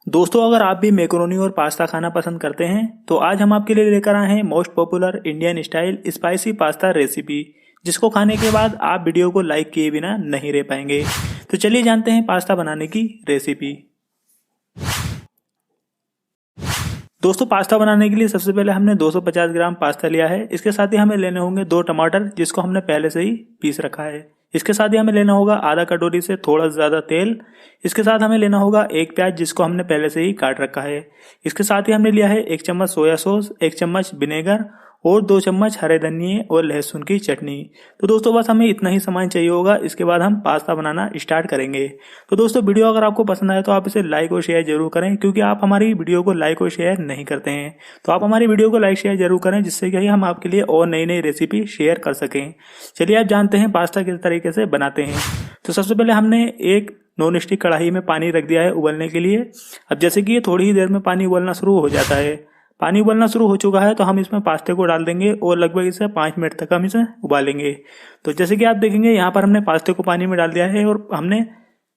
दोस्तों, अगर आप भी मैकरोनी और पास्ता खाना पसंद करते हैं तो आज हम आपके लिए लेकर आए हैं most popular Indian style spicy pasta recipe, जिसको खाने के बाद आप वीडियो को लाइक किए बिना नहीं रह पाएंगे। तो चलिए जानते हैं पास्ता बनाने की रेसिपी। दोस्तों, पास्ता बनाने के लिए सबसे पहले हमने 250 ग्राम पास्ता लिया है। इसके साथ ही हमें लेने होंगे 2 टमाटर, जिसको हमने पहले से ही पीस रखा है। इसके साथ ही हमें लेना होगा आधा कटोरी से थोड़ा ज़्यादा तेल। इसके साथ हमें लेना होगा 1 प्याज, जिसको हमने पहले से ही काट रखा है। इसके साथ ही हमने लिया है 1 चम्मच सोया सॉस, 1 चम्मच विनेगर और 2 चम्मच हरे धनिए और लहसुन की चटनी। तो दोस्तों, बस हमें इतना ही सामान चाहिए होगा। इसके बाद हम पास्ता बनाना स्टार्ट करेंगे। तो दोस्तों, वीडियो अगर आपको पसंद आए तो आप इसे लाइक और शेयर जरूर करें, क्योंकि आप हमारी वीडियो को लाइक और शेयर नहीं करते हैं। तो आप हमारी वीडियो को लाइक शेयर जरूर करें, जिससे कि हम आपके लिए और नई नई रेसिपी शेयर कर सकें। चलिए आप जानते हैं पास्ता किस तरीके से बनाते हैं। तो सबसे पहले हमने एक नॉन स्टिक कढ़ाई में पानी रख दिया है उबलने के लिए। अब जैसे कि ये थोड़ी ही देर में पानी उबलना शुरू हो जाता है। पानी उबलना शुरू हो चुका है तो हम इसमें पास्ते को डाल देंगे और लगभग इसे 5 मिनट तक हम इसे उबालेंगे। तो जैसे कि आप देखेंगे यहाँ पर हमने पास्ते को पानी में डाल दिया है और हमने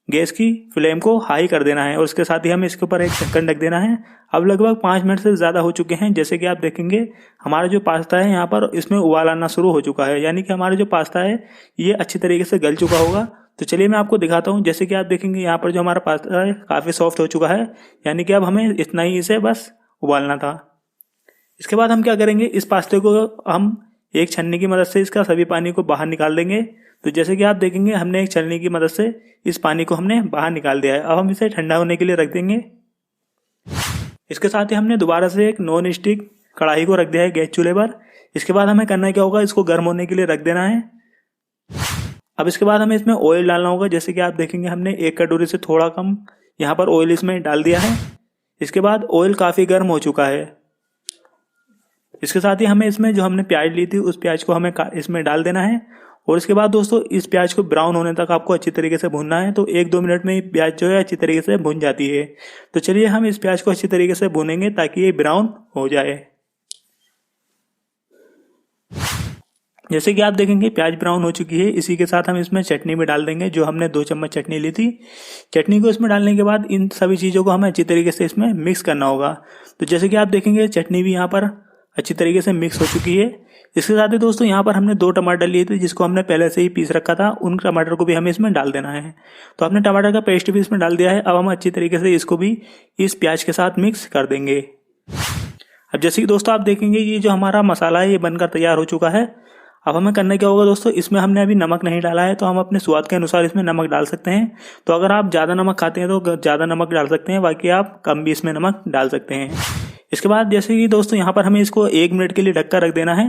गैस की फ्लेम को हाई कर देना है और उसके साथ ही हमें इसके ऊपर एक ढक्कन ढक देना है। अब लगभग 5 मिनट से ज़्यादा हो चुके हैं। जैसे कि आप देखेंगे हमारा जो पास्ता है यहाँ पर इसमें उबाल आना शुरू हो चुका है, यानी कि हमारा जो पास्ता है ये अच्छी तरीके से गल चुका होगा। तो चलिए मैं आपको दिखाता हूँ। जैसे कि आप देखेंगे यहाँ पर जो हमारा पास्ता है काफ़ी सॉफ्ट हो चुका है, यानी कि अब हमें इतना ही इसे बस उबालना था। इसके बाद हम क्या करेंगे, इस पास्ते को हम एक छन्नी की मदद से इसका सभी पानी को बाहर निकाल देंगे। तो जैसे कि आप देखेंगे हमने एक छन्नी की मदद से इस पानी को हमने बाहर निकाल दिया है। अब हम इसे ठंडा होने के लिए रख देंगे। इसके साथ ही हमने दोबारा से एक नॉन स्टिक कढ़ाई को रख दिया है गैस चूल्हे पर। इसके बाद हमें करना क्या होगा, इसको गर्म होने के लिए रख देना है। अब इसके बाद हमें इसमें ऑयल डालना होगा। जैसे कि आप देखेंगे हमने 1 कटोरी से थोड़ा कम यहाँ पर ऑयल इसमें डाल दिया है। इसके बाद ऑयल काफ़ी गर्म हो चुका है। इसके साथ ही हमें इसमें जो हमने प्याज ली थी उस प्याज को हमें इसमें डाल देना है। और इसके बाद दोस्तों इस प्याज को ब्राउन होने तक आपको अच्छी तरीके से भूनना है। तो 1-2 मिनट में ये प्याज जो है अच्छी तरीके से भुन जाती है। तो चलिए हम इस प्याज को अच्छी तरीके से भूनेंगे ताकि ये ब्राउन हो जाए। जैसे कि आप देखेंगे प्याज ब्राउन हो चुकी है। इसी के साथ हम इसमें चटनी भी डाल देंगे, जो हमने 2 चम्मच चटनी ली थी। चटनी को इसमें डालने के बाद इन सभी चीज़ों को हमें अच्छी तरीके से इसमें मिक्स करना होगा। तो जैसे कि आप देखेंगे चटनी भी यहाँ पर अच्छी तरीके से मिक्स हो चुकी है। इसके साथ ही दोस्तों यहाँ पर हमने 2 टमाटर लिए थे, जिसको हमने पहले से ही पीस रखा था। उन टमाटर को भी हमें इसमें डाल देना है। तो आपने टमाटर का पेस्ट भी इसमें डाल दिया है। अब हम अच्छी तरीके से इसको भी इस प्याज के साथ मिक्स कर देंगे। अब जैसे कि दोस्तों आप देखेंगे ये जो हमारा मसाला है ये बनकर तैयार हो चुका है। अब हमें करना क्या होगा दोस्तों, इसमें हमने अभी नमक नहीं डाला है, तो हम अपने स्वाद के अनुसार इसमें नमक डाल सकते हैं। तो अगर आप ज़्यादा नमक खाते हैं तो ज़्यादा नमक डाल सकते हैं, बाकी आप कम भी इसमें नमक डाल सकते हैं। इसके बाद जैसे कि दोस्तों यहाँ पर हमें इसको 1 मिनट के लिए ढककर रख देना है।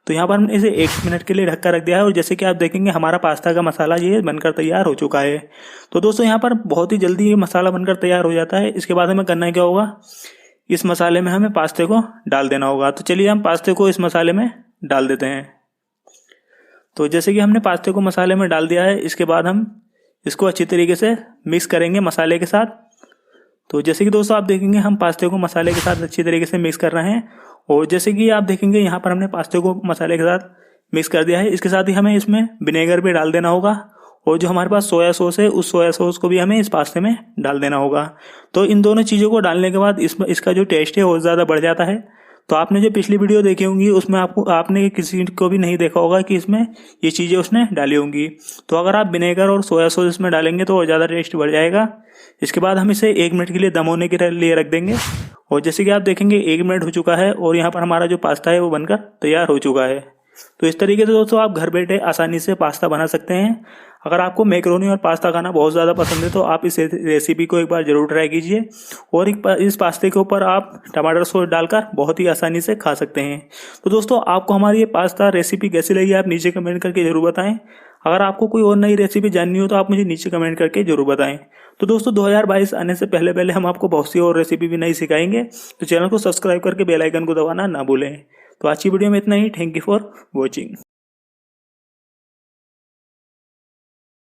तो यहाँ पर हमने इसे 1 मिनट के लिए ढककर रख दिया है। और जैसे कि आप देखेंगे हमारा पास्ता का मसाला ये बनकर तैयार हो चुका है। तो दोस्तों यहाँ पर बहुत ही जल्दी ये मसाला बनकर तैयार हो जाता है। इसके बाद हमें करना क्या होगा, इस मसाले में हमें पास्ते को डाल देना होगा। तो चलिए हम पास्ते को इस मसाले में डाल देते हैं। तो जैसे कि हमने पास्ते को मसाले में डाल दिया है, इसके बाद हम इसको अच्छी तरीके से मिक्स करेंगे मसाले के साथ। तो जैसे कि दोस्तों आप देखेंगे हम पास्ते को मसाले के साथ अच्छी तरीके से मिक्स कर रहे हैं। और जैसे कि आप देखेंगे यहाँ पर हमने पास्ते को मसाले के साथ मिक्स कर दिया है। इसके साथ ही हमें इसमें विनेगर भी डाल देना होगा। और जो हमारे पास सोया सॉस है उस सोया सॉस को भी हमें इस पास्ते में डाल देना होगा। तो इन दोनों चीज़ों को डालने के बाद इसका जो टेस्ट है और ज़्यादा बढ़ जाता है। तो आपने जो पिछली वीडियो देखी होंगी उसमें आपने किसी को भी नहीं देखा होगा कि इसमें ये चीज़ें उसने डाली होंगी। तो अगर आप विनेगर और सोया सॉस इसमें डालेंगे तो और ज़्यादा टेस्ट बढ़ जाएगा। इसके बाद हम इसे 1 मिनट के लिए दम होने के लिए रख देंगे। और जैसे कि आप देखेंगे 1 मिनट हो चुका है और यहाँ पर हमारा जो पास्ता है वो बनकर तैयार हो चुका है। तो इस तरीके से दोस्तों आप घर बैठे आसानी से पास्ता बना सकते हैं। अगर आपको मैकरोनी और पास्ता खाना बहुत ज़्यादा पसंद है तो आप इस रेसिपी को एक बार ज़रूर ट्राई कीजिए। और इस पास्ते के ऊपर आप टमाटर सॉस डालकर बहुत ही आसानी से खा सकते हैं। तो दोस्तों आपको हमारी ये पास्ता रेसिपी कैसी लगी आप नीचे कमेंट करके ज़रूर बताएं। अगर आपको कोई और नई रेसिपी जाननी हो तो आप मुझे नीचे कमेंट करके जरूर बताएं। तो दोस्तों 2022 आने से पहले पहले हम आपको बहुत सी और रेसिपी भी नई सिखाएंगे। तो चैनल को सब्सक्राइब करके बेल आइकन को दबाना ना भूलें। तो आज की वीडियो में इतना ही। Thank you for watching.